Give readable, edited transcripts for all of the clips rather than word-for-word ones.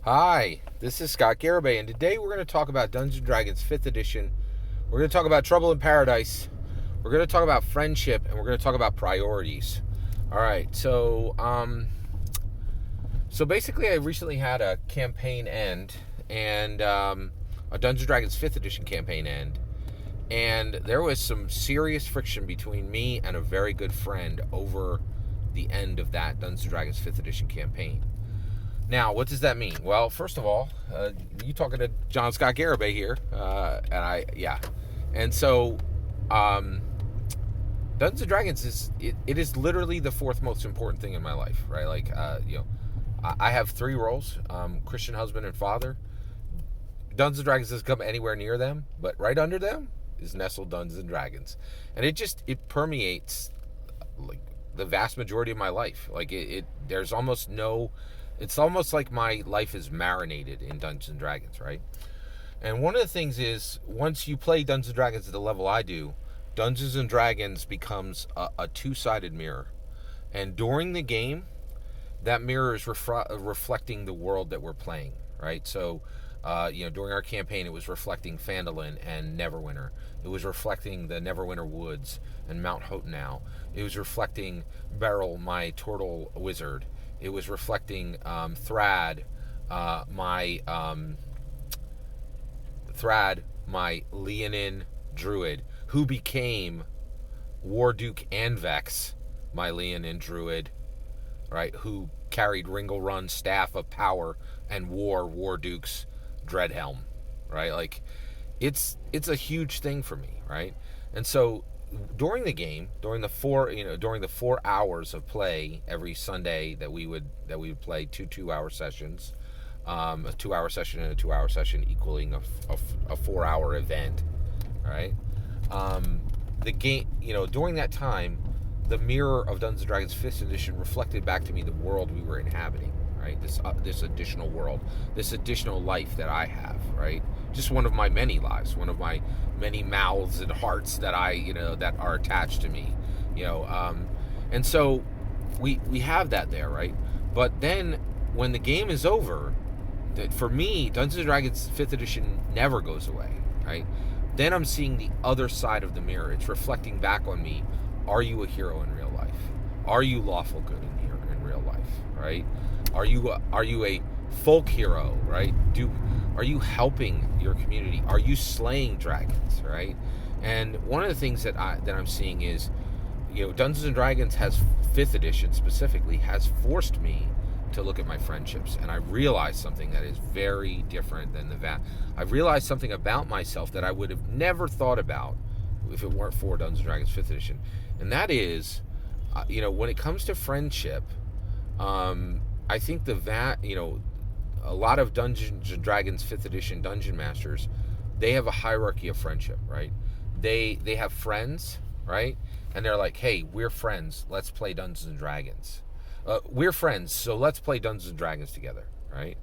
Hi, this is Scott Garibay, and today we're going to talk about Dungeons & Dragons 5th edition. We're going to talk about Trouble in Paradise. We're going to talk about friendship, and we're going to talk about priorities. All right, so basically I recently had a campaign end, and a Dungeons & Dragons 5th edition campaign end, and there was some serious friction between me and a very good friend over the end of that Dungeons & Dragons 5th edition campaign. Now, what does that mean? Well, first of all, you talking to John Scott Garibay here, and so Dungeons and Dragons is literally the fourth most important thing in my life, right? Like, I have three roles: Christian husband and father. Dungeons and Dragons doesn't come anywhere near them, but right under them is nestled Dungeons and Dragons, and it permeates like the vast majority of my life. Like there's almost no. It's almost like my life is marinated in Dungeons & Dragons, right? And one of the things is, once you play Dungeons & Dragons at the level I do, Dungeons & Dragons becomes a two-sided mirror. And during the game, that mirror is reflecting the world that we're playing, right? So, during our campaign, it was reflecting Phandalin and Neverwinter. It was reflecting the Neverwinter Woods and Mount Hotenau. It was reflecting Beryl, my turtle wizard. It was reflecting Thrad, my Leonin druid, who became Warduke Anvex, my Leonin druid, right? Who carried Ringelrun's staff of power and wore Warduke's Dreadhelm, right? Like, it's a huge thing for me, right? And so during the game, during the 4 hours of play every Sunday that we would play two 2-hour sessions, a 2-hour session and a 2-hour session equaling a 4-hour event, right? The game, during that time, the mirror of Dungeons & Dragons 5th edition reflected back to me the world we were inhabiting, right? This additional world, this additional life that I have, right? Just one of my many lives, one of my many mouths and hearts that that are attached to me, and so we have that there, right? But then when the game is over, for me, Dungeons & Dragons 5th edition never goes away, right? Then I'm seeing the other side of the mirror. It's reflecting back on me. Are you a hero in real life? Are you lawful good in real life, right? Are you a folk hero, right? Are you helping your community? Are you slaying dragons, right? And one of the things that I'm seeing is, Dungeons and Dragons 5th edition specifically has forced me to look at my friendships, and I realized something that is very different than I've realized something about myself that I would have never thought about if it weren't for Dungeons and Dragons 5th edition, and that is, when it comes to friendship, I think a lot of Dungeons & Dragons 5th edition dungeon masters, they have a hierarchy of friendship, right? They have friends, right? And they're like, hey, we're friends, let's play Dungeons & Dragons. We're friends, so let's play Dungeons & Dragons together, right?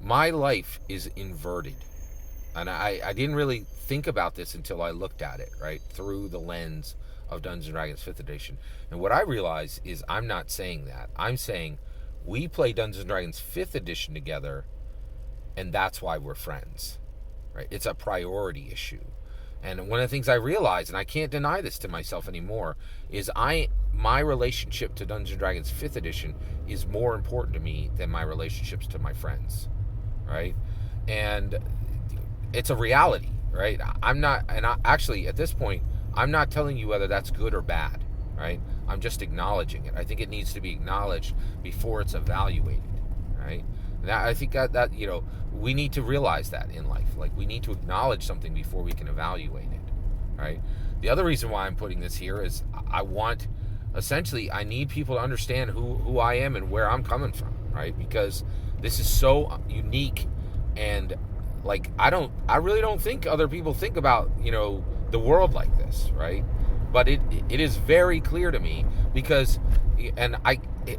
My life is inverted. And I didn't really think about this until I looked at it, right? Through the lens of Dungeons & Dragons 5th edition. And what I realize is I'm not saying that. I'm saying we play Dungeons & Dragons 5th edition together, and that's why we're friends, right? It's a priority issue. And one of the things I realized, and I can't deny this to myself anymore, is my relationship to Dungeons & Dragons 5th edition is more important to me than my relationships to my friends, right? And it's a reality, right? Actually, at this point, I'm not telling you whether that's good or bad, right? I'm just acknowledging it. I think it needs to be acknowledged before it's evaluated, right? And I think that we need to realize that in life. Like, we need to acknowledge something before we can evaluate it, right? The other reason why I'm putting this here is I need people to understand who I am and where I'm coming from, right? Because this is so unique, and like I really don't think other people think about the world like this, right? But it is very clear to me because,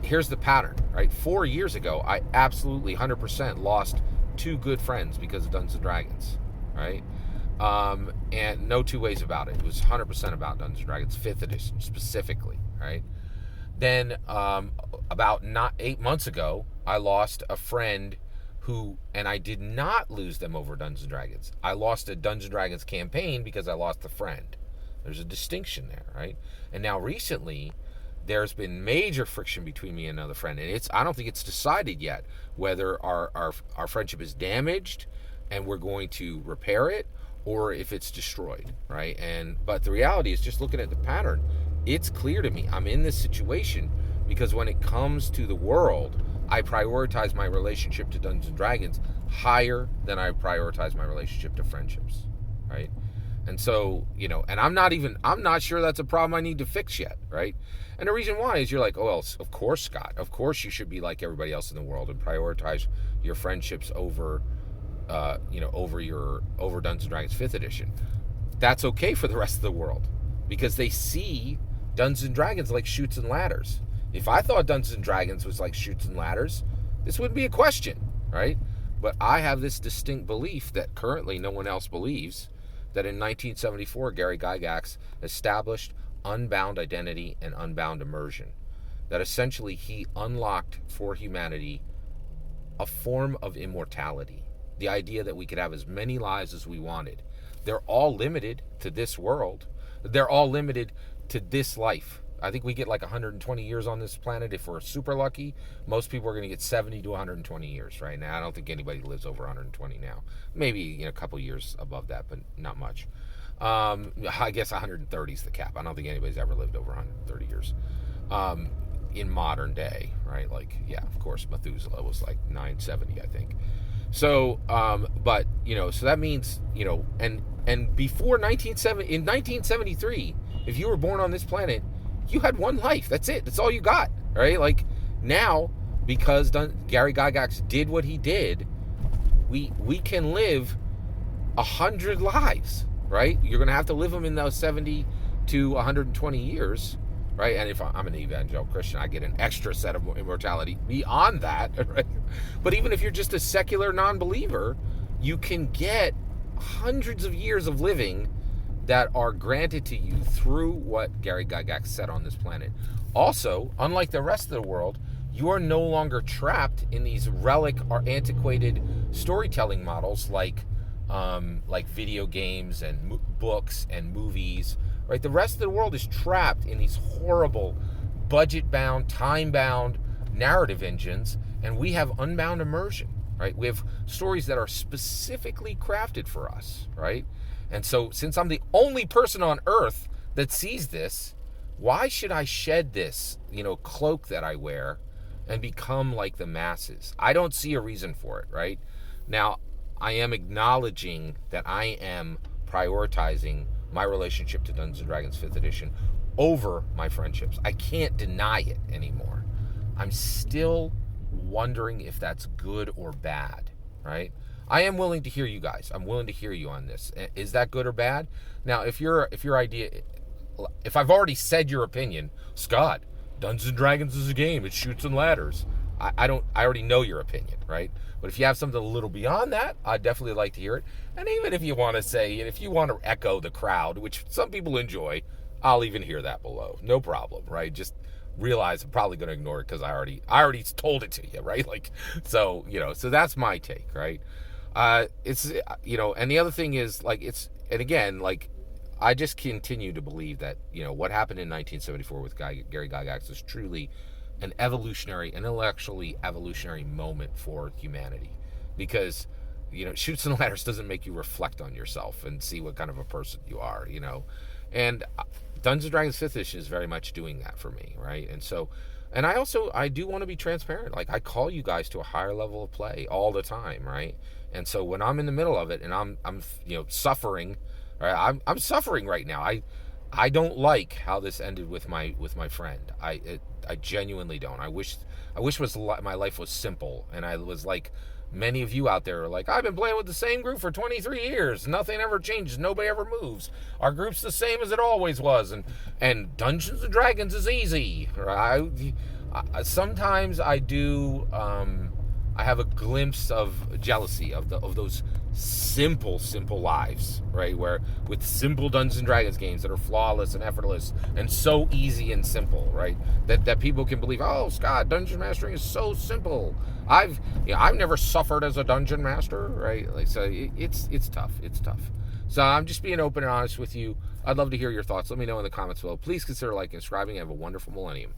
here's the pattern, right? 4 years ago, I absolutely 100% lost 2 good friends because of Dungeons & Dragons, right? And no two ways about it. It was 100% about Dungeons & Dragons 5th edition specifically, right? Then about 8 months ago, I lost a friend and I did not lose them over Dungeons and Dragons. I lost a Dungeons and Dragons campaign because I lost a friend. There's a distinction there, right? And now recently, there's been major friction between me and another friend, and I don't think it's decided yet whether our friendship is damaged and we're going to repair it, or if it's destroyed, right? But the reality is, just looking at the pattern, it's clear to me I'm in this situation because when it comes to the world, I prioritize my relationship to Dungeons and Dragons higher than I prioritize my relationship to friendships, right? And so, and I'm not sure that's a problem I need to fix yet, right? And the reason why is you're like, oh, well, of course, Scott, of course you should be like everybody else in the world and prioritize your friendships over Dungeons and Dragons 5th edition. That's okay for the rest of the world because they see Dungeons and Dragons like Chutes and Ladders. If I thought Dungeons and Dragons was like Chutes and Ladders, this wouldn't be a question, right? But I have this distinct belief that currently no one else believes, that in 1974, Gary Gygax established unbound identity and unbound immersion. That essentially he unlocked for humanity a form of immortality. The idea that we could have as many lives as we wanted. They're all limited to this world. They're all limited to this life. I think we get like 120 years on this planet if we're super lucky. Most people are going to get 70 to 120 years right now. I don't think anybody lives over 120 now. Maybe a couple years above that, but not much. I guess 130 is the cap. I don't think anybody's ever lived over 130 years in modern day, right? Like, yeah, of course, Methuselah was like 970, I think. So, but, so that means, and before in 1973, if you were born on this planet, you had one life. That's it. That's all you got, right? Like now, because Gary Gygax did what he did, we can live 100 lives, right? You're going to have to live them in those 70 to 120 years, right? And if I'm an evangelical Christian, I get an extra set of immortality beyond that, right? But even if you're just a secular non-believer, you can get hundreds of years of living that are granted to you through what Gary Gygax said on this planet. Also, unlike the rest of the world, you are no longer trapped in these relic or antiquated storytelling models like video games and books and movies, right? The rest of the world is trapped in these horrible budget-bound, time-bound narrative engines, and we have unbound immersion, right? We have stories that are specifically crafted for us, right? And so since I'm the only person on earth that sees this, why should I shed this, cloak that I wear and become like the masses? I don't see a reason for it, right? Now, I am acknowledging that I am prioritizing my relationship to Dungeons & Dragons 5th edition over my friendships. I can't deny it anymore. I'm still wondering if that's good or bad, right? I am willing to hear you guys. I'm willing to hear you on this. Is that good or bad? Now, if I've already said your opinion, Scott, Dungeons and Dragons is a game. It Chutes and Ladders. I already know your opinion, right? But if you have something a little beyond that, I'd definitely like to hear it. And even if you want to say, and if you want to echo the crowd, which some people enjoy, I'll even hear that below. No problem, right? Just realize I'm probably going to ignore it because I already told it to you, right? Like, so that's my take, right? It's, and the other thing is, like, and again, like, I just continue to believe that, what happened in 1974 with Gary Gygax is truly an intellectually evolutionary moment for humanity. Because, Chutes and Ladders doesn't make you reflect on yourself and see what kind of a person you are, And Dungeons & Dragons 5th edition is very much doing that for me, right? And so, and I do want to be transparent. Like, I call you guys to a higher level of play all the time, right? And so when I'm in the middle of it and I'm suffering, right? I'm suffering right now. I don't like how this ended with my friend. I genuinely don't. I wish my life was simple, and I was like many of you out there are like, I've been playing with the same group for 23 years. Nothing ever changes. Nobody ever moves. Our group's the same as it always was, and Dungeons and Dragons is easy. Right? Sometimes I do. I have a glimpse of jealousy of those simple lives, right? Where with simple Dungeons and Dragons games that are flawless and effortless and so easy and simple, right? That people can believe, oh, Scott, dungeon mastering is so simple. I've never suffered as a dungeon master, right? Like, so it's tough. It's tough. So I'm just being open and honest with you. I'd love to hear your thoughts. Let me know in the comments below. Please consider liking and subscribing. Have a wonderful millennium.